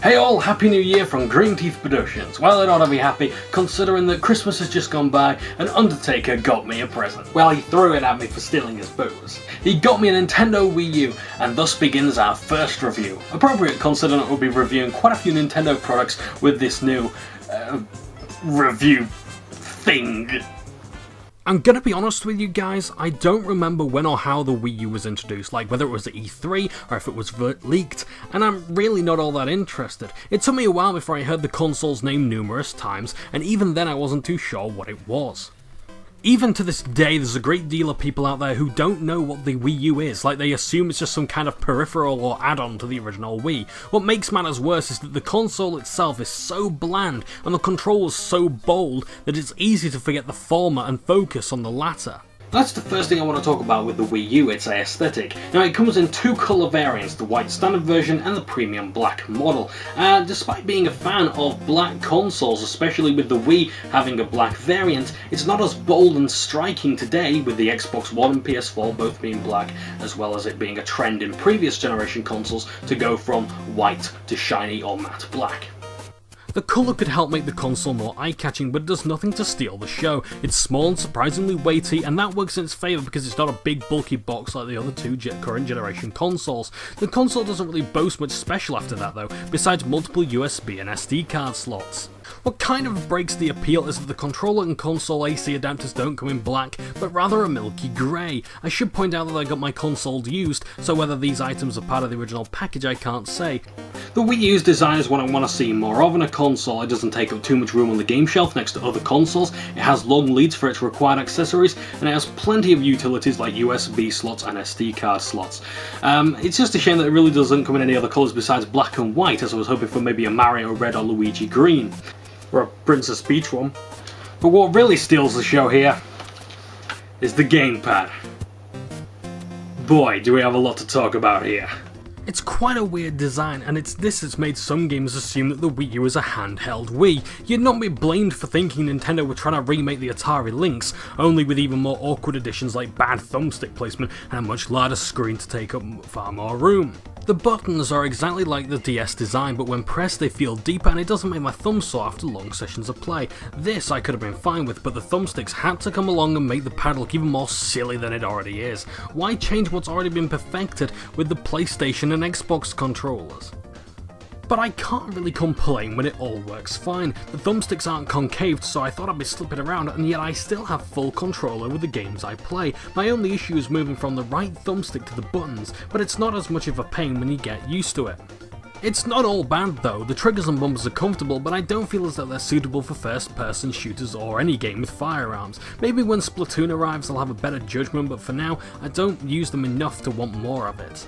Hey all, Happy New Year from Green Teeth Productions. Well, I ought to be happy, considering that Christmas has just gone by and Undertaker got me a present. Well, he threw it at me for stealing his booze. He got me a Nintendo Wii U, and thus begins our first review. Appropriate considering that we'll be reviewing quite a few Nintendo products with this new review thing. I'm gonna be honest with you guys, I don't remember when or how the Wii U was introduced, like whether it was at E3 or if it was leaked, and I'm really not all that interested. It took me a while before I heard the console's name numerous times, and even then I wasn't too sure what it was. Even to this day, there's a great deal of people out there who don't know what the Wii U is, like they assume it's just some kind of peripheral or add-on to the original Wii. What makes matters worse is that the console itself is so bland and the controls so bold that it's easy to forget the former and focus on the latter. That's the first thing I want to talk about with the Wii U, its aesthetic. Now it comes in two colour variants, the white standard version and the premium black model. Despite being a fan of black consoles, especially with the Wii having a black variant, it's not as bold and striking today with the Xbox One and PS4 both being black, as well as it being a trend in previous generation consoles to go from white to shiny or matte black. The colour could help make the console more eye-catching, but it does nothing to steal the show. It's small and surprisingly weighty, and that works in its favour because it's not a big bulky box like the other two current generation consoles. The console doesn't really boast much special after that though, besides multiple USB and SD card slots. What kind of breaks the appeal is that the controller and console AC adapters don't come in black, but rather a milky grey. I should point out that I got my console used, so whether these items are part of the original package I can't say. The Wii U's design is what I want to see more of in a console. It doesn't take up too much room on the game shelf next to other consoles, it has long leads for its required accessories, and it has plenty of utilities like USB slots and SD card slots. It's just a shame that it really doesn't come in any other colours besides black and white, as I was hoping for maybe a Mario red or Luigi green. Or a Princess Peach one. But what really steals the show here is the gamepad. Boy, do we have a lot to talk about here. It's quite a weird design, and it's this that's made some gamers assume that the Wii U is a handheld Wii. You'd not be blamed for thinking Nintendo were trying to remake the Atari Lynx, only with even more awkward additions like bad thumbstick placement and a much larger screen to take up far more room. The buttons are exactly like the DS design, but when pressed they feel deeper and it doesn't make my thumb sore after long sessions of play. This I could have been fine with, but the thumbsticks had to come along and make the pad look even more silly than it already is. Why change what's already been perfected with the PlayStation and Xbox controllers? But I can't really complain when it all works fine. The thumbsticks aren't concaved, so I thought I'd be slipping around, and yet I still have full control over the games I play. My only issue is moving from the right thumbstick to the buttons, but it's not as much of a pain when you get used to it. It's not all bad though, the triggers and bumpers are comfortable, but I don't feel as though they're suitable for first-person shooters or any game with firearms. Maybe when Splatoon arrives I'll have a better judgment, but for now I don't use them enough to want more of it.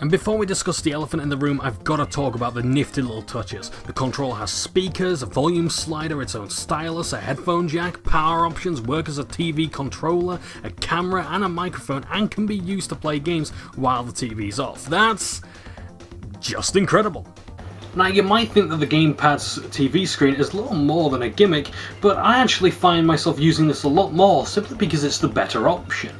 And before we discuss the elephant in the room, I've got to talk about the nifty little touches. The controller has speakers, a volume slider, its own stylus, a headphone jack, power options, work as a TV controller, a camera and a microphone, and can be used to play games while the TV's off. That's just incredible. Now you might think that the gamepad's TV screen is little more than a gimmick, but I actually find myself using this a lot more simply because it's the better option.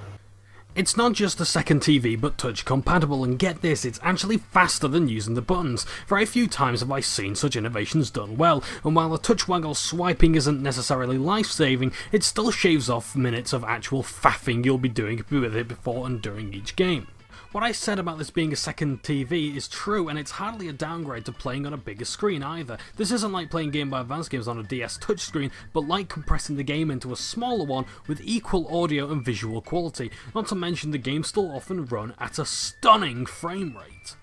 It's not just a second TV, but touch compatible, and get this, it's actually faster than using the buttons. Very few times have I seen such innovations done well, and while the touch waggle swiping isn't necessarily life-saving, it still shaves off minutes of actual faffing you'll be doing with it before and during each game. What I said about this being a second TV is true, and it's hardly a downgrade to playing on a bigger screen either. This isn't like playing Game Boy Advance games on a DS touchscreen, but like compressing the game into a smaller one with equal audio and visual quality, not to mention the games still often run at a stunning frame rate.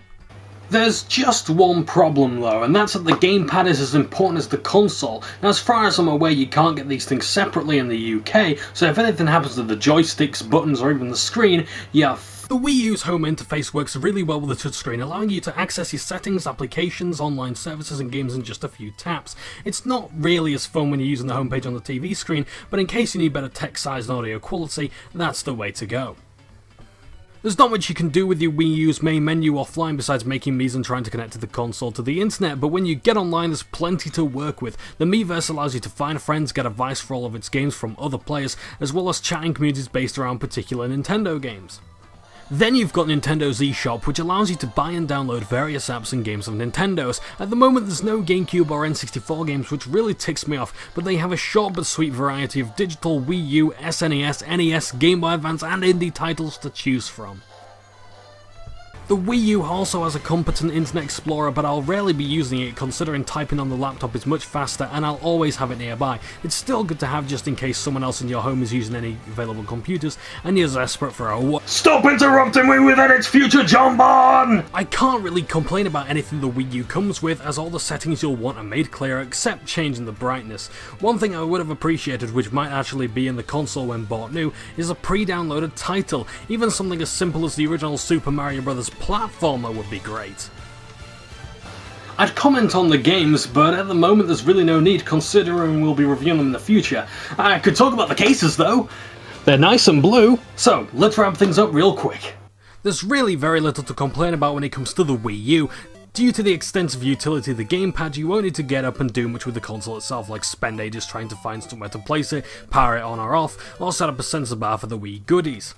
There's just one problem though, and that's that the gamepad is as important as the console. Now as far as I'm aware you can't get these things separately in the UK, so if anything happens to the joysticks, buttons or even the screen, yeah, the Wii U's home interface works really well with the touchscreen, allowing you to access your settings, applications, online services and games in just a few taps. It's not really as fun when you're using the homepage on the TV screen, but in case you need better text size and audio quality, that's the way to go. There's not much you can do with your Wii U's main menu offline besides making Mii's and trying to connect to the console to the internet, but when you get online there's plenty to work with. The Miiverse allows you to find friends, get advice for all of its games from other players, as well as chatting communities based around particular Nintendo games. Then you've got Nintendo's eShop, which allows you to buy and download various apps and games of Nintendo's. At the moment there's no GameCube or N64 games, which really ticks me off, but they have a short but sweet variety of digital Wii U, SNES, NES, Game Boy Advance and indie titles to choose from. The Wii U also has a competent Internet Explorer, but I'll rarely be using it considering typing on the laptop is much faster and I'll always have it nearby. It's still good to have just in case someone else in your home is using any available computers and you're desperate for a Stop interrupting me with its future, Johnbonne! I can't really complain about anything the Wii U comes with, as all the settings you'll want are made clear except changing the brightness. One thing I would have appreciated, which might actually be in the console when bought new, is a pre-downloaded title. Even something as simple as the original Super Mario Bros. Platformer would be great. I'd comment on the games, but at the moment there's really no need considering we'll be reviewing them in the future. I could talk about the cases though. They're nice and blue. So, let's wrap things up real quick. There's really very little to complain about when it comes to the Wii U. Due to the extensive utility of the gamepad, you won't need to get up and do much with the console itself, like spend ages trying to find somewhere to place it, power it on or off, or set up a sensor bar for the Wii goodies.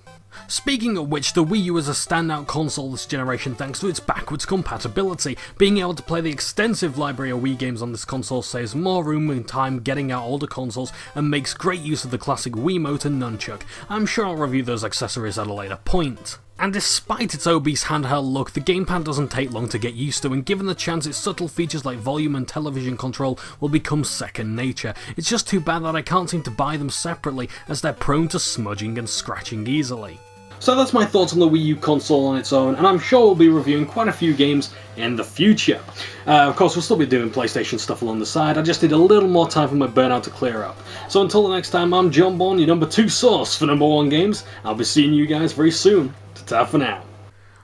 Speaking of which, the Wii U is a standout console this generation thanks to its backwards compatibility. Being able to play the extensive library of Wii games on this console saves more room and time getting out older consoles and makes great use of the classic Wiimote and Nunchuck. I'm sure I'll review those accessories at a later point. And despite its obese handheld look, the gamepad doesn't take long to get used to, and given the chance, its subtle features like volume and television control will become second nature. It's just too bad that I can't seem to buy them separately, as they're prone to smudging and scratching easily. So that's my thoughts on the Wii U console on its own, and I'm sure we'll be reviewing quite a few games in the future. Of course, we'll still be doing PlayStation stuff along the side. I just need a little more time for my burnout to clear up. So until the next time, I'm Johnbonne, your number 2 source for number 1 games. I'll be seeing you guys very soon. Ta-ta for now.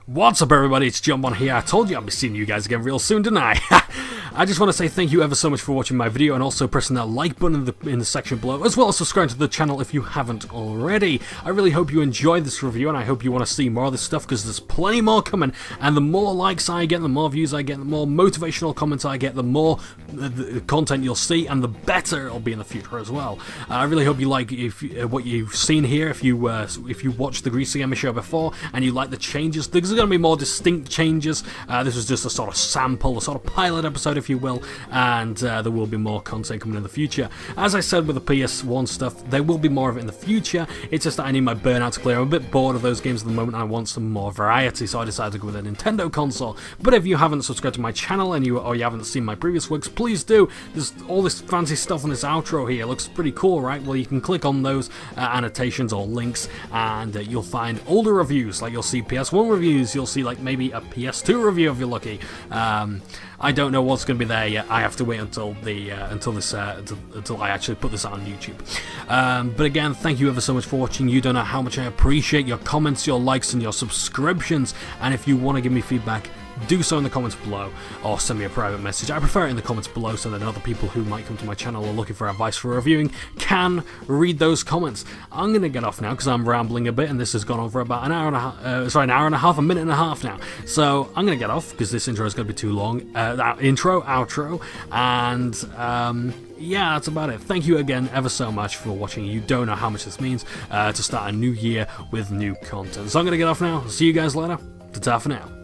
What's up everybody, it's Johnbonne here. I told you I'll be seeing you guys again real soon, didn't I? I just want to say thank you ever so much for watching my video and also pressing that like button in the section below, as well as subscribing to the channel if you haven't already. I really hope you enjoyed this review and I hope you want to see more of this stuff because there's plenty more coming, and the more likes I get, the more views I get, the more motivational comments I get, the more the content you'll see and the better it'll be in the future as well. I really hope you like what you've seen here. If you watched the Greasy Gamer show before and you like the changes, there's going to be more distinct changes. This was just a sort of sample, a sort of pilot episode if you will, and there will be more content coming in the future. As I said with the PS1 stuff, there will be more of it in the future. It's just that I need my burnout to clear. I'm a bit bored of those games at the moment and I want some more variety, so I decided to go with a Nintendo console. But if you haven't subscribed to my channel and you haven't seen my previous works, please do. There's all this fancy stuff on this outro here. It looks pretty cool, right? Well, you can click on those annotations or links and you'll find older reviews, like you'll see PS1 reviews, you'll see like maybe a PS2 review if you're lucky. I don't know what's going to be there yet. I have to wait until I actually put this out on YouTube. But again, thank you ever so much for watching. You don't know how much I appreciate your comments, your likes, and your subscriptions. And if you want to give me feedback, do so in the comments below or send me a private message. I prefer it in the comments below so that other people who might come to my channel or looking for advice for reviewing can read those comments. I'm going to get off now because I'm rambling a bit and this has gone on for about an hour and a half, a minute and a half now. So I'm going to get off because this intro is going to be too long. Intro, outro, and yeah, that's about it. Thank you again ever so much for watching. You don't know how much this means to start a new year with new content. So I'm going to get off now. See you guys later. Ta-ta for now.